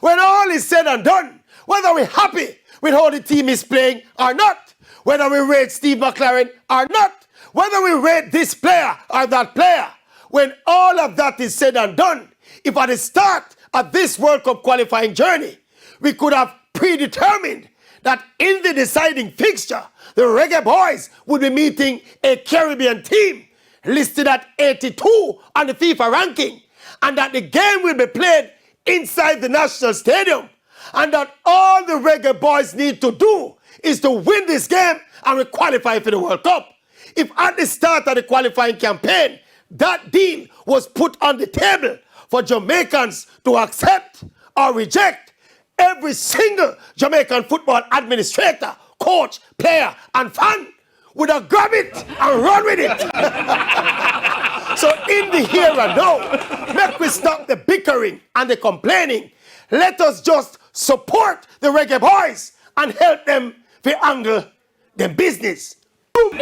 When all is said and done, whether we're happy with how the team is playing or not, whether we rate Steve McLaren or not, whether we rate this player or that player, when all of that is said and done, if at the start of this World Cup qualifying journey, we could have predetermined that in the deciding fixture, the Reggae Boyz would be meeting a Caribbean team listed at 82 on the FIFA ranking, and that the game will be played inside the national stadium, and that all the Reggae Boyz need to do is to win this game and we qualify for the World Cup. If at the start of the qualifying campaign, that deal was put on the table for Jamaicans to accept or reject, every single Jamaican football administrator, coach, player, and fan would have grabbed it and run with it. So in the here and now, make we stop the bickering and the complaining. Let us just support the Reggae Boyz and help them to handle their business. Boom.